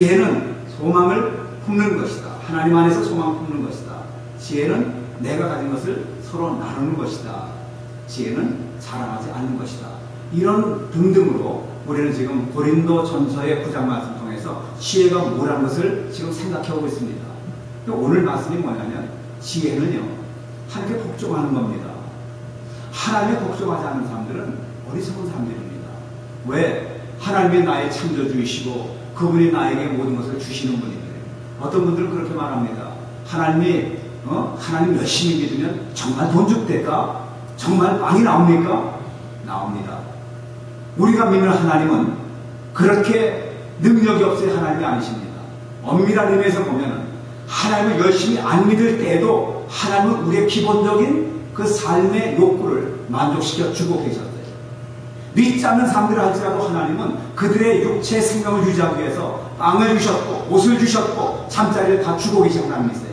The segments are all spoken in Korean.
지혜는 소망을 품는 것이다. 하나님 안에서 소망을 품는 것이다. 지혜는 내가 가진 것을 서로 나누는 것이다. 지혜는 자랑하지 않는 것이다. 이런 등등으로 우리는 지금 고린도 전서의 9장 말씀 통해서 지혜가 뭐라는 것을 지금 생각해 오고 있습니다. 오늘 말씀이 뭐냐면 지혜는요, 하나님께 복종하는 겁니다. 하나님께 복종하지 않는 사람들은 어리석은 사람들입니다. 왜? 하나님이 나의 창조주이시고 그분이 나에게 모든 것을 주시는 분인데, 어떤 분들은 그렇게 말합니다. 하나님 열심히 믿으면 정말 돈 줍대까? 정말 빵이 나옵니까? 나옵니다. 우리가 믿는 하나님은 그렇게 능력이 없을 하나님이 아니십니다. 엄밀한 의미에서 보면 하나님을 열심히 안 믿을 때에도 하나님은 우리의 기본적인 그 삶의 욕구를 만족시켜 주고 계셨어요. 믿지 않는 사람들을 할지라도 하나님은 그들의 육체의 생명을 유지하기 위해서 빵을 주셨고 옷을 주셨고 잠자리를 다 주고 계신 하나님이세요.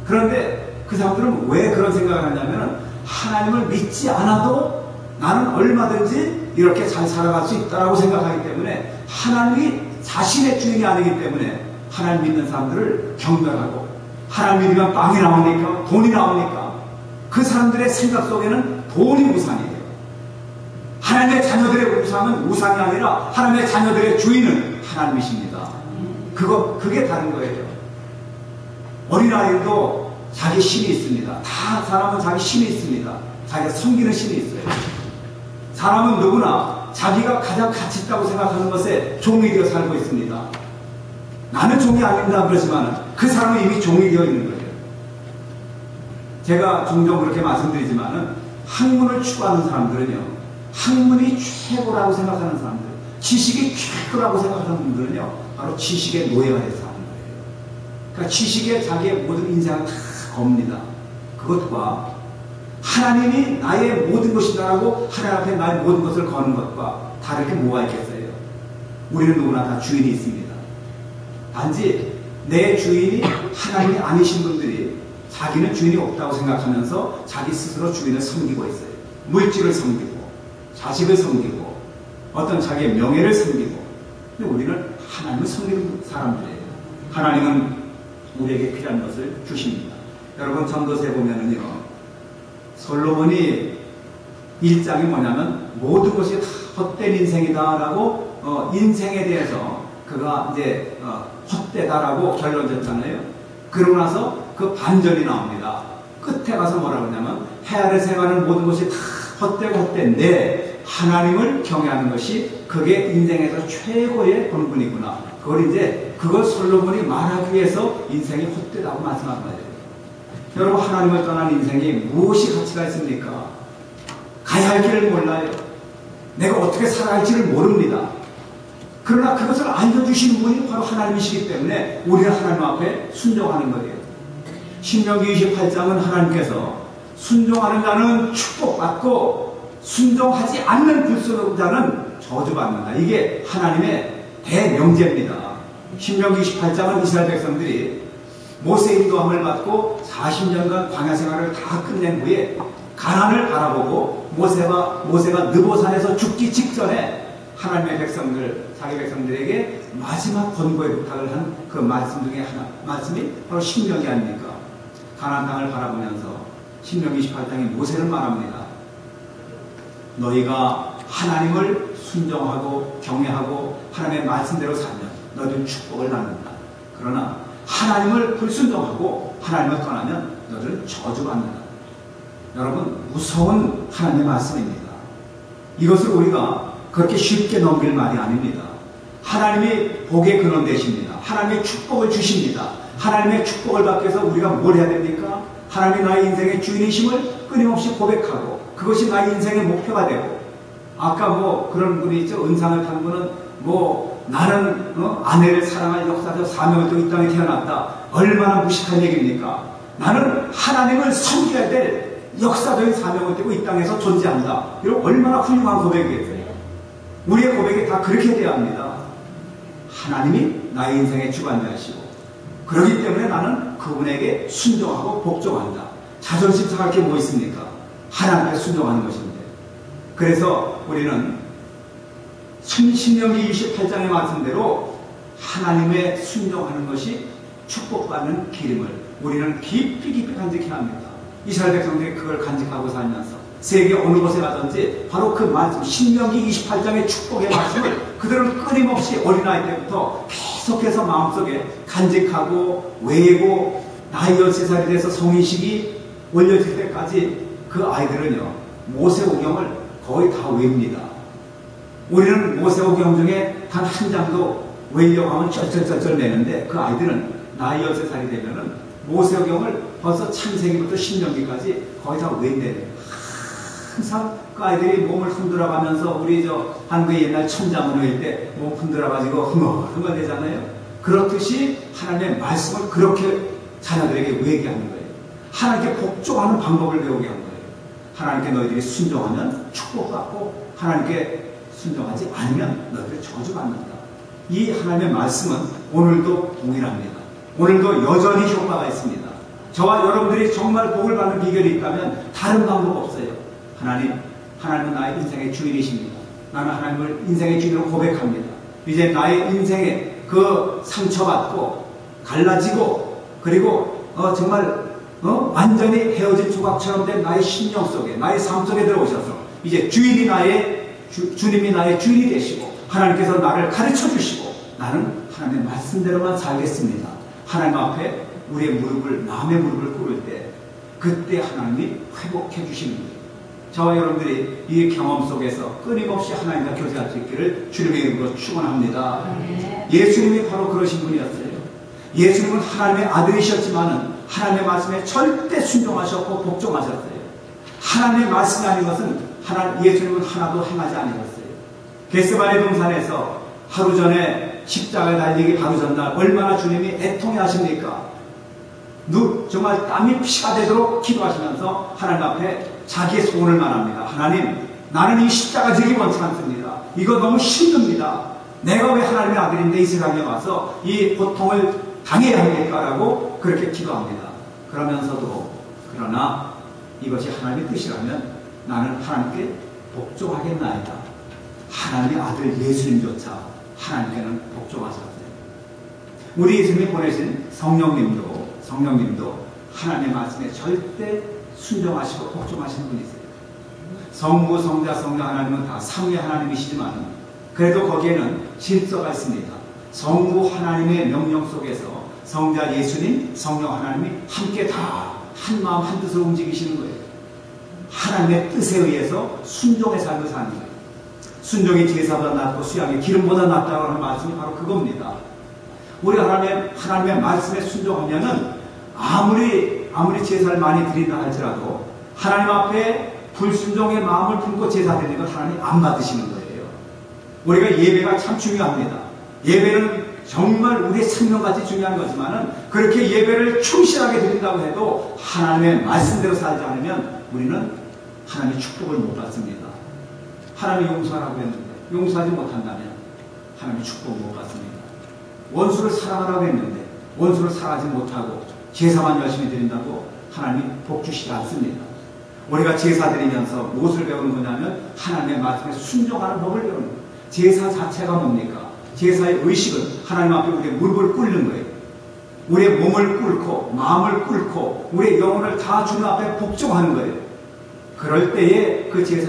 그런데 그 사람들은 왜 그런 생각을 하냐면, 하나님을 믿지 않아도 나는 얼마든지 이렇게 잘 살아갈 수 있다고 생각하기 때문에, 하나님이 자신의 주인이 아니기 때문에 하나님 믿는 사람들을 경멸하고, 하나님 믿으면 빵이 나옵니까? 돈이 나옵니까? 그 사람들의 생각 속에는 돈이 우상이에요. 하나님의 자녀들의 우상은 우상이 아니라 하나님의 자녀들의 주인은 하나님이십니다. 그게 다른 거예요. 어린아이도 자기 신이 있습니다. 다 사람은 자기 신이 있습니다. 자기가 섬기는 신이 있어요. 사람은 누구나 자기가 가장 가치 있다고 생각하는 것에 종이 되어 살고 있습니다. 나는 종이 아닙니다 그러지만 그 사람은 이미 종이 되어 있는 거예요. 제가 종종 그렇게 말씀드리지만은 학문을 추구하는 사람들은요, 학문이 최고라고 생각하는 사람들, 지식이 최고라고 생각하는 분들은요, 바로 지식의 노예가 돼서 하는 거예요. 그러니까 지식에 자기의 모든 인생을 다 겁니다. 그것과 하나님이 나의 모든 것이다라고 하나님 앞에 나의 모든 것을 거는 것과 다르게 뭐가 있겠어요? 우리는 누구나 다 주인이 있습니다. 단지 내 주인이 하나님이 아니신 분들이 자기는 주인이 없다고 생각하면서 자기 스스로 주인을 섬기고 있어요. 물질을 섬기고 자식을 섬기고 어떤 자기의 명예를 섬기고. 근데 우리는 하나님을 섬기는 사람들이에요. 하나님은 우리에게 필요한 것을 주십니다. 여러분 전도서에 보면은요, 솔로몬이 1장이 뭐냐면 모든 것이 다 헛된 인생이다라고 인생에 대해서 그가 이제 헛되다라고 결론졌잖아요. 그러고 나서 그 반전이 나옵니다. 끝에 가서 뭐라고 하냐면, 헤아려 생활하는 모든 것이 다 헛되고 헛된데 하나님을 경외하는 것이 그게 인생에서 최고의 본분이구나. 그걸 솔로몬이 말하기 위해서 인생이 헛되다고 말씀한 거예요. 여러분, 하나님을 떠난 인생이 무엇이 가치가 있습니까? 가야 할 길을 몰라요. 내가 어떻게 살아야 할지를 모릅니다. 그러나 그것을 알려주신 분이 바로 하나님이시기 때문에 우리는 하나님 앞에 순종하는 거예요. 신명기 28장은 하나님께서 순종하는 자는 축복받고 순종하지 않는 불순종자는 저주받는다. 이게 하나님의 대명제입니다. 신명기 28장은 이스라엘 백성들이 모세의 인도함을 받고 40년간 광야 생활을 다 끝낸 후에 가나안을 바라보고 모세가 느보산에서 죽기 직전에 하나님의 백성들, 자기 백성들에게 마지막 권고의 부탁을 한 그 말씀 중에 하나, 말씀이 바로 신명기 아닙니까? 가나안 땅을 바라보면서 신명기 28장에 모세를 말합니다. 너희가 하나님을 순종하고 경외하고 하나님의 말씀대로 살면 너희는 축복을 받는다. 그러나 하나님을 불순종하고 하나님을 떠나면 너희는 저주받는다. 여러분, 무서운 하나님의 말씀입니다. 이것을 우리가 그렇게 쉽게 넘길 말이 아닙니다. 하나님이 복의 근원 되십니다. 하나님의 축복을 주십니다. 하나님의 축복을 받기 위해서 우리가 뭘 해야 됩니까? 하나님이 나의 인생의 주인이심을 끊임없이 고백하고 그것이 나의 인생의 목표가 되고, 아까 그런 분이 있죠. 은상을 탄 분은 나는 아내를 사랑할 역사적 사명을 또 이 땅에 태어났다. 얼마나 무식한 얘기입니까? 나는 하나님을 섬겨야 될 역사적인 사명을 띠고 이 땅에서 존재한다. 이런 얼마나 훌륭한 고백이겠어요. 우리의 고백이 다 그렇게 돼야 합니다. 하나님이 나의 인생의 주관자이시고, 그렇기 때문에 나는 그분에게 순종하고 복종한다. 자존심 상할 게 뭐 있습니까? 하나님께 순종하는 것인데. 그래서 우리는 신명기 28장의 말씀대로 하나님의 순종하는 것이 축복받는 기름을 우리는 깊이 간직해야 합니다. 이스라엘 백성들이 그걸 간직하고 살면서 세계 어느 곳에 가든지 바로 그 말씀, 신명기 28장의 축복의 말씀을 그들은 끊임없이 어린아이 때부터 계속해서 마음속에 간직하고 외우고 나이 13살이 돼서 성인식이 올려질 때까지 그 아이들은요 모세오경을 거의 다 외웁니다. 우리는 모세오경 중에 단 한 장도 외우려고 하면 쩔쩔쩔쩔 내는데 그 아이들은 나이 13살이 되면은 모세오경을 벌써 창세기부터 신명기까지 거의 다 외운대요. 항상 그 아이들이 몸을 흔들어가면서 우리 한국의 옛날 천자문 외울 때 몸 흔들어가지고 흥얼흥얼대잖아요. 그렇듯이 하나님의 말씀을 그렇게 자녀들에게 외우게 하는 거예요. 하나님께 복종하는 방법을 배우게 하는 거예요. 하나님께 너희들이 순종하면 축복받고 하나님께 순종하지 않으면 너희들이 저주받는다. 이 하나님의 말씀은 오늘도 동일합니다. 오늘도 여전히 효과가 있습니다. 저와 여러분들이 정말 복을 받는 비결이 있다면 다른 방법 없어요. 하나님은 나의 인생의 주인이십니다. 나는 하나님을 인생의 주인으로 고백합니다. 이제 나의 인생에 그 상처받고 갈라지고 그리고 정말 완전히 헤어진 조각처럼 된 나의 심령 속에 나의 삶 속에 들어오셔서 이제 주님이 나의 주인이 되시고 하나님께서 나를 가르쳐 주시고 나는 하나님의 말씀대로만 살겠습니다. 하나님 앞에 우리의 마음의 무릎을 꿇을 때 그때 하나님이 회복해 주시는 거예요. 저와 여러분들이 이 경험 속에서 끊임없이 하나님과 교제할 수 있기를 주님의 이름으로 축원합니다. 예수님이 바로 그러신 분이었어요. 예수님은 하나님의 아들이셨지만은 하나님의 말씀에 절대 순종하셨고 복종하셨어요. 하나님의 말씀이 아닌 것은 예수님은 하나도 행하지 않으셨어요. 겟세마네 동산에서 하루 전에 십자가에 달리기 바로 전날 얼마나 주님이 애통해 하십니까? 정말 땀이 피가 되도록 기도하시면서 하나님 앞에 자기의 소원을 말합니다. 하나님, 나는 이 십자가 지기 원치 않습니다. 이거 너무 힘듭니다. 내가 왜 하나님의 아들인데 이 세상에 와서 이 고통을 당해야 합니까라고 그렇게 기도합니다. 그러나 이것이 하나님의 뜻이라면 나는 하나님께 복종하겠나이다. 하나님의 아들 예수님조차 하나님께는 복종하셨어요. 우리 예수님이 보내신 성령님도 하나님의 말씀에 절대 순종하시고 복종하시는 분이세요. 성부, 성자, 성령 하나님은 다 삼위 하나님이시지만 그래도 거기에는 질서가 있습니다. 성부 하나님의 명령 속에서 성자 예수님, 성령 하나님이 함께 다 한 마음 한 뜻으로 움직이시는 거예요. 하나님의 뜻에 의해서 순종의 삶을 사는 거예요. 순종이 제사보다 낫고 수양이 기름보다 낫다고 하는 말씀이 바로 그겁니다. 우리가 하나님의 말씀에 순종하면은 아무리 제사를 많이 드린다 할지라도 하나님 앞에 불순종의 마음을 품고 제사 드리는 걸 하나님 안 받으시는 거예요. 우리가 예배가 참 중요합니다. 예배는 정말 우리의 생명같이 중요한 거지만은 그렇게 예배를 충실하게 드린다고 해도 하나님의 말씀대로 살지 않으면 우리는 하나님의 축복을 못 받습니다. 하나님이 용서하라고 했는데 용서하지 못한다면 하나님의 축복을 못 받습니다. 원수를 사랑하라고 했는데 원수를 사랑하지 못하고 제사만 열심히 드린다고 하나님이 복 주시지 않습니다. 우리가 제사 드리면서 무엇을 배우는 거냐면 하나님의 말씀에 순종하는 법을 배우는 거예요. 제사 자체가 뭡니까? 제사의 의식은 하나님 앞에 우리의 무릎을 꿇는 거예요. 우리의 몸을 꿇고 마음을 꿇고 우리의 영혼을 다 주님 앞에 복종하는 거예요. 그럴 때에 그 제사의